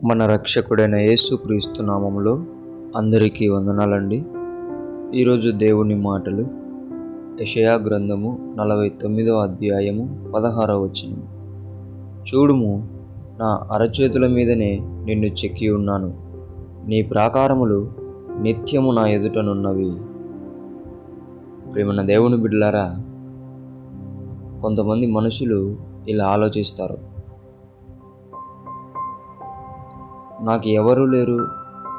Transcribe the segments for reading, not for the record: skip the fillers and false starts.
మన రక్షకుడైన యేసుక్రీస్తు నామములో అందరికీ వందనాలండి. ఈరోజు దేవుని మాటలు యెషయా గ్రంథము 49వ అధ్యాయము 16వ వచనం. చూడుము, నా అరచేతుల మీదనే నిన్ను చెక్కి ఉన్నాను, నీ ప్రాకారములు నిత్యము నా ఎదుటనున్నవి. ప్రేమన దేవుని బిడ్డలారా, కొంతమంది మనుషులు ఇలా ఆలోచిస్తారు, నాకు ఎవరు లేరు,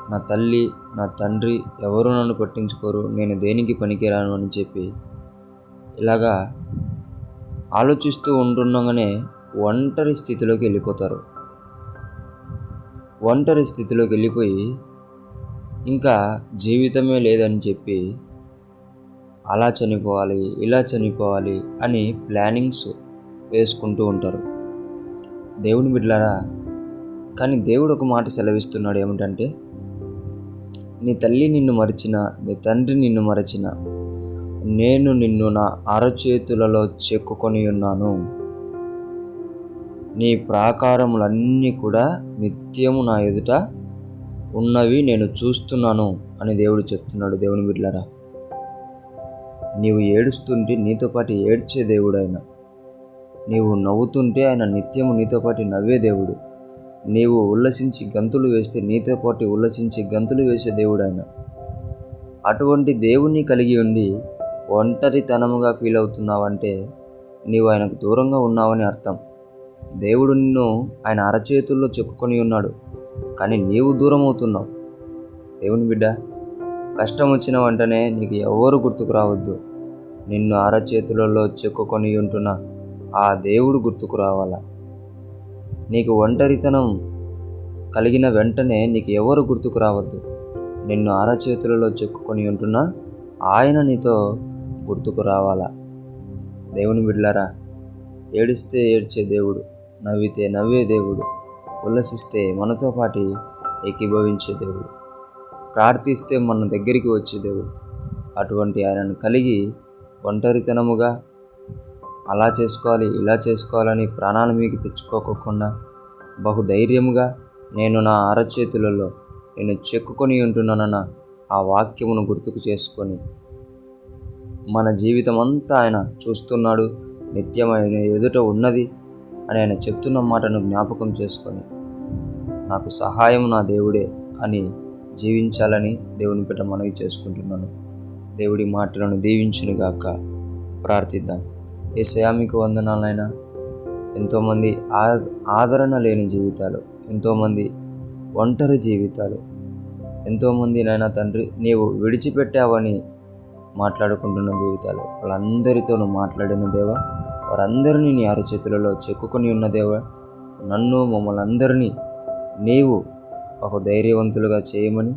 నా తల్లి నా తండ్రి ఎవరు నన్ను పట్టించుకోరు, నేను దేనికి పనికిరాను అని చెప్పి ఇలాగా ఆలోచిస్తూ ఉంటుండగానే ఒంటరి స్థితిలోకి వెళ్ళిపోతారు. ఒంటరి స్థితిలోకి వెళ్ళిపోయి ఇంకా జీవితమే లేదని చెప్పి అలా చనిపోవాలి ఇలా చనిపోవాలి అని ప్లానింగ్స్ వేసుకుంటూ ఉంటారు. దేవుని బిడ్డలారా, కానీ దేవుడు ఒక మాట సెలవిస్తున్నాడు, ఏమిటంటే నీ తల్లి నిన్ను మరచిన, నీ తండ్రి నిన్ను మరచిన, నేను నిన్ను నా అరచేతులలో చెక్కుకొని ఉన్నాను, నీ ప్రాకారములన్నీ కూడా నిత్యము నా ఎదుట ఉన్నవి నేను చూస్తున్నాను అని దేవుడు చెప్తున్నాడు. దేవుని బిడ్డలారా, నీవు ఏడుస్తుంటే నీతో పాటు ఏడ్చే దేవుడు ఆయన, నీవు నవ్వుతుంటే ఆయన నిత్యము నీతో పాటు నవ్వే దేవుడు, నీవు ఉల్లసించి గంతులు వేస్తే నీతో పాటు ఉల్లసించి గంతులు వేసే దేవుడు ఆయన. అటువంటి దేవుణ్ణి కలిగి ఉండి ఒంటరితనముగా ఫీల్ అవుతున్నావంటే నీవు ఆయనకు దూరంగా ఉన్నావని అర్థం. దేవుడు నిన్ను ఆయన అరచేతుల్లో చెక్కుకొని ఉన్నాడు, కానీ నీవు దూరం అవుతున్నావు. దేవుని బిడ్డ, కష్టం వచ్చిన వెంటనే నీకు ఎవరు గుర్తుకు రావద్దు, నిన్ను అరచేతులలో చెక్కుకొని ఉంటున్న ఆ దేవుడు గుర్తుకు రావాలా. నీకు ఒంటరితనం కలిగిన వెంటనే నీకు ఎవరు గుర్తుకు రావద్దు, నిన్ను అరచేతులలో చెక్కుకొని ఉంటున్నా ఆయన నీతో గుర్తుకు రావాలా. దేవుని బిడ్డలారా, ఏడిస్తే ఏడ్చే దేవుడు, నవ్వితే నవ్వే దేవుడు, ఉల్లసిస్తే మనతో పాటు ఏకీభవించే దేవుడు, ప్రార్థిస్తే మన దగ్గరికి వచ్చే దేవుడు. అటువంటి ఆయనను కలిగి ఒంటరితనముగా అలా చేసుకోవాలి ఇలా చేసుకోవాలని ప్రాణాలు మీకు తెచ్చుకోకుండా బహుధైర్యముగా నేను నా అరచేతులలో నేను చెక్కుకొని ఉంటున్నానన్న ఆ వాక్యమును గుర్తుకు చేసుకొని మన జీవితం అంతా ఆయన చూస్తున్నాడు, నిత్యమైన ఎదుట ఉన్నది అని ఆయన చెప్తున్న మాటను జ్ఞాపకం చేసుకొని నాకు సహాయం నా దేవుడే అని జీవించాలని దేవుని బిడ్డ మనవి చేసుకుంటున్నాను. దేవుడి మాటలను దీవించునుగాక. ప్రార్థిద్దాం. యేసయ్యా, మీకు వందనాలైనా. ఎంతోమంది ఆదరణ లేని జీవితాలు, ఎంతోమంది ఒంటరి జీవితాలు, ఎంతోమంది నాయనా తండ్రి నీవు విడిచిపెట్టావని మాట్లాడుకుంటున్న జీవితాలు, వాళ్ళందరితోనూ మాట్లాడిన దేవా, వారందరినీ నీ అరచేతులలో చెక్కుకొని ఉన్న దేవా, నన్ను మమ్మల్ని అందరినీ నీవు ఒక ధైర్యవంతులుగా చేయమని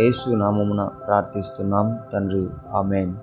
యేసు నామమున ప్రార్థిస్తున్నాం తండ్రి. ఆమేన్.